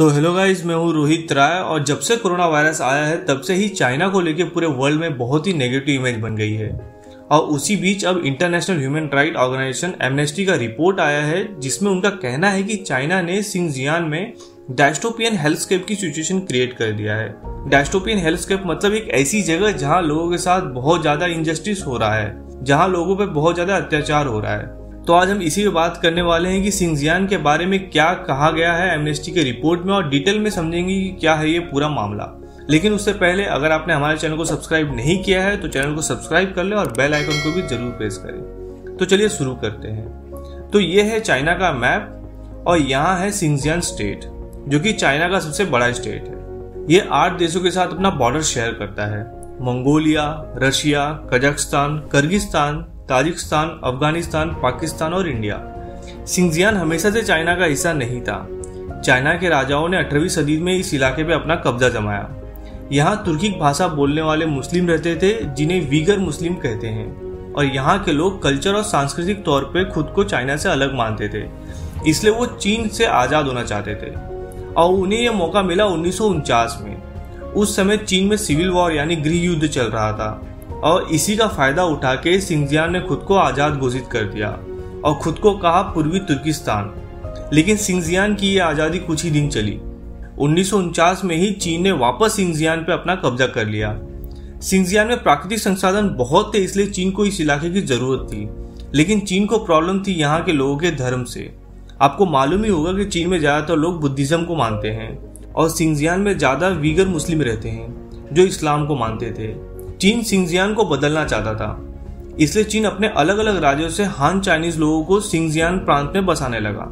तो hello guys, मैं हूँ रोहित राय। और जब से कोरोना वायरस आया है तब से ही चाइना को लेकर पूरे वर्ल्ड में बहुत ही नेगेटिव इमेज बन गई है। और उसी बीच अब international human right organisation Amnesty का रिपोर्ट आया है जिसमें उनका कहना है कि चाइना ने सिंजियान में डायस्टोपियन हेल्थस्केप की सिचुएशन क्रिएट कर दिया है। डायस्टोपियन हेल्थस्केप मतलब एक ऐसी जगह जहाँ लोगों के साथ बहुत ज्यादा इनजस्टिस हो रहा है, जहाँ लोगों पर बहुत ज्यादा अत्याचार हो रहा है। तो आज हम इसी पे बात करने वाले हैं कि सिंजियान के बारे में क्या कहा गया है एमनेस्टी के रिपोर्ट में, और डिटेल में समझेंगे कि क्या है ये पूरा मामला। लेकिन उससे पहले अगर आपने हमारे चैनल को सब्सक्राइब नहीं किया है तो चैनल को सब्सक्राइब कर ले और बेल आइकन को भी जरूर प्रेस करें। तो चलिए शुरू करते हैं। तो ये है चाइना का मैप और यहाँ है सिंजियान स्टेट, जो कि चाइना का सबसे बड़ा स्टेट है। ये 8 देशों के साथ अपना बॉर्डर शेयर करता है: Mongolia, Russia, Kazakhstan, Kyrgyzstan, Tajikistan, Afghanistan, Pakistan और इंडिया। सिंजियान हमेशा से चाइना का हिस्सा नहीं था। चाइना के राजाओं ने 18वीं सदी में इस इलाके पे अपना कब्जा जमाया। यहाँ तुर्किक भाषा बोलने वाले मुस्लिम रहते थे जिन्हें वीगर मुस्लिम कहते हैं, और यहाँ के लोग कल्चर और सांस्कृतिक तौर पे खुद को चाइना से अलग मानते थे, इसलिए वो चीन से आजाद होना चाहते थे। और उन्हें यह मौका मिला 1949 में। उस समय चीन में सिविल वॉर यानी गृह युद्ध चल रहा था, और इसी का फायदा उठा के सिंजियान ने खुद को आजाद घोषित कर दिया और खुद को कहा पूर्वी तुर्किस्तान। लेकिन सिंजियान की यह आजादी कुछ ही दिन चली। 1949 में ही चीन ने वापस सिंजियान पे अपना कब्जा कर लिया। सिंजियान में प्राकृतिक संसाधन बहुत थे, इसलिए चीन को इस इलाके की जरूरत थी। लेकिन चीन को प्रॉब्लम थी यहाँ के लोगों के धर्म से। आपको मालूम ही होगा कि चीन में ज्यादातर लोग बुद्धिज्म को मानते हैं और सिंजियान में ज्यादा वीगर मुस्लिम रहते हैं जो इस्लाम को मानते थे। चीन सिंजियान को बदलना चाहता था, इसलिए चीन अपने अलग अलग राज्यों से हान चाइनीज लोगों को सिंजियान प्रांत में बसाने लगा।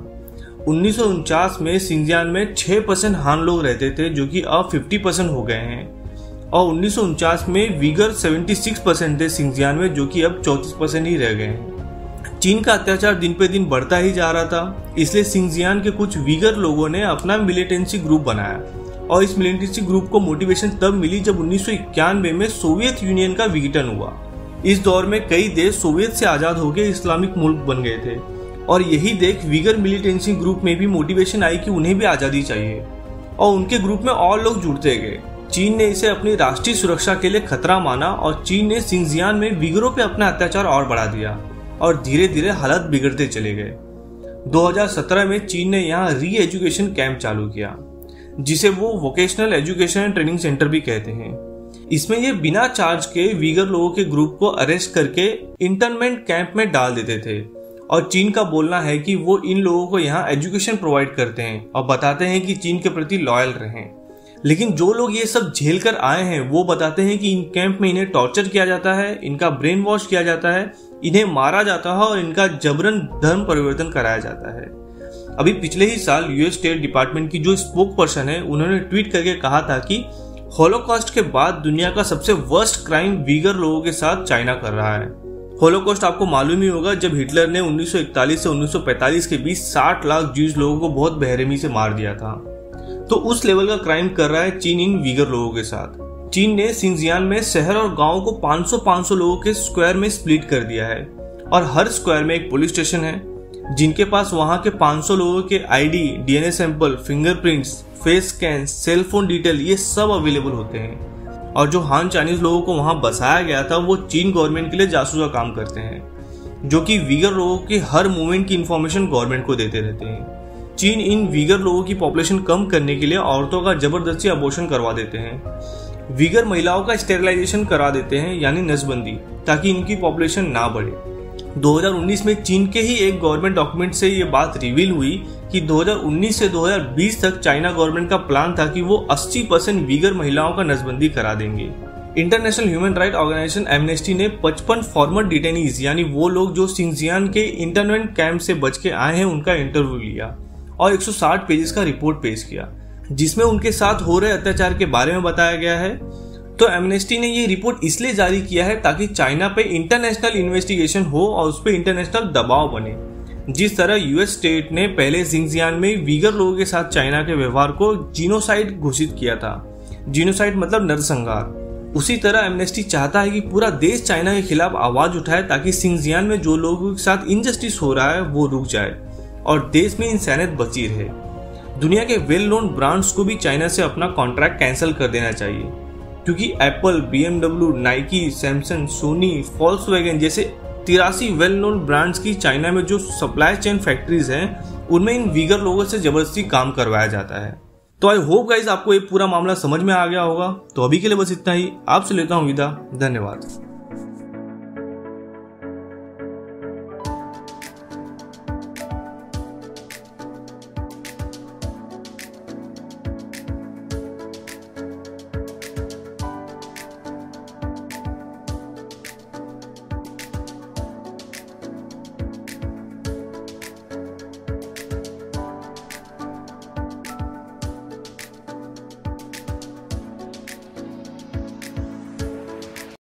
1949 में सिंजियान में 6% हान लोग रहते थे, जो कि अब 50% हो गए हैं। और 1949 में वीगर 76% थे सिंजियान में, जो कि अब 34% ही रह गए हैं। चीन का अत्याचार दिन पे दिन बढ़ता ही जा रहा था, इसलिए सिंजियान के कुछ वीगर लोगों ने अपना मिलिटेंसी ग्रुप बनाया। और इस मिलिटेंसी ग्रुप को मोटिवेशन तब मिली जब 1991 में सोवियत यूनियन का विघटन हुआ। इस दौर में कई देश सोवियत से आजाद होकर इस्लामिक मुल्क बन गए थे, और यही देख वीगर मिलिटेंसी ग्रुप में भी मोटिवेशन आई कि उन्हें भी आजादी चाहिए, और उनके ग्रुप में और लोग जुड़ते गए। चीन ने इसे अपनी राष्ट्रीय सुरक्षा के लिए खतरा माना और चीन ने सिंजियान में वीगरों पे अपना अत्याचार और बढ़ा दिया, और धीरे धीरे हालत बिगड़ते चले गए। 2017 में चीन ने यहाँ री एजुकेशन कैंप चालू किया, जिसे वो vocational education and training centre भी कहते हैं। इसमें ये बिना चार्ज के वीगर लोगों के ग्रुप को अरेस्ट करके इंटर्नमेंट कैंप में डाल देते थे। और चीन का बोलना है कि वो इन लोगों को यहाँ एजुकेशन प्रोवाइड करते हैं और बताते हैं कि चीन के प्रति लॉयल रहें। लेकिन जो लोग ये सब झेल कर आए हैं वो बताते हैं कि इन कैंप में इन्हें टॉर्चर किया जाता है, इनका ब्रेन वॉश किया जाता है, इन्हें मारा जाता है और इनका जबरन धर्म परिवर्तन कराया जाता है। अभी पिछले ही साल यूएस स्टेट डिपार्टमेंट की जो स्पोक पर्सन है, उन्होंने ट्वीट करके कहा था कि होलोकॉस्ट के बाद दुनिया का सबसे वर्स्ट क्राइम वीगर लोगों के साथ चाइना कर रहा है। होलोकॉस्ट आपको मालूम ही होगा, जब हिटलर ने 1941 से 1945 के बीच 60 लाख ज्यूज लोगों को बहुत बेरहमी से मार दिया था। तो उस लेवल का क्राइम कर रहा है चीन इन वीगर लोगों के साथ। चीन ने सिंजियान में शहर और गाँव को 500 लोगों के स्क्वायर में स्प्लिट कर दिया है, और हर स्क्वायर में एक पुलिस स्टेशन है जिनके पास वहां के 500 लोगों के ID, DNA sample, fingerprints, face scan, cell phone detail ये सब अवेलेबल होते हैं। और जो हान चाइनीज लोगों को वहां बसाया गया था वो चीन गवर्नमेंट के लिए जासूस का काम करते हैं, जो कि वीगर लोगों के हर मूवमेंट की इंफॉर्मेशन गवर्नमेंट को देते रहते हैं। चीन इन वीगर लोगों की पॉपुलेशन कम करने के लिए औरतों का जबरदस्ती अबॉर्शन करवा देते हैं। वीगर महिलाओं का स्टेरिलाइजेशन करा देते हैं यानी नसबंदी, ताकि इनकी पॉपुलेशन ना बढ़े। 2019 में चीन के ही एक गवर्नमेंट डॉक्यूमेंट से ये बात रिवील हुई कि 2019 से 2020 तक चाइना गवर्नमेंट का प्लान था कि वो 80% वीगर महिलाओं का नसबंदी करा देंगे। International human right organisation Amnesty ने 55 फॉर्मर डिटेनीज यानी वो लोग जो सिंजियान के इंटरनेट कैंप से बच के आए हैं उनका इंटरव्यू लिया और 160 पेजेस का रिपोर्ट पेश किया, जिसमें उनके साथ हो रहे अत्याचार के बारे में बताया गया है। तो एमनेस्टी ने ये रिपोर्ट इसलिए जारी किया है ताकि चाइना पे इंटरनेशनल इन्वेस्टिगेशन हो और उस पर इंटरनेशनल दबाव बने। जिस तरह यूएस स्टेट ने पहले सिंजियान में वीगर लोगों के साथ चाइना के व्यवहार को जीनोसाइड घोषित किया था, जीनोसाइड मतलब नरसंहार, उसी तरह एमनेस्टी चाहता है कि पूरा देश चाइना के खिलाफ आवाज उठाए ताकि सिंजियान में जो लोगों के साथ इनजस्टिस हो रहा है वो रुक जाए और देश में इंसानियत बची रहे। दुनिया के वेल नोन ब्रांड्स को भी चाइना से अपना कॉन्ट्रैक्ट कैंसिल कर देना चाहिए, क्योंकि Apple, BMW, Nike, Samsung, Sony, Volkswagen जैसे 83 वेल नोन ब्रांड्स की चाइना में जो सप्लाई चेन फैक्ट्रीज हैं, उनमें इन वीगर लोगों से जबरदस्ती काम करवाया जाता है। तो आई होप गाइस आपको ये पूरा मामला समझ में आ गया होगा। तो अभी के लिए बस इतना ही, आपसे लेता हूँ विदा, धन्यवाद।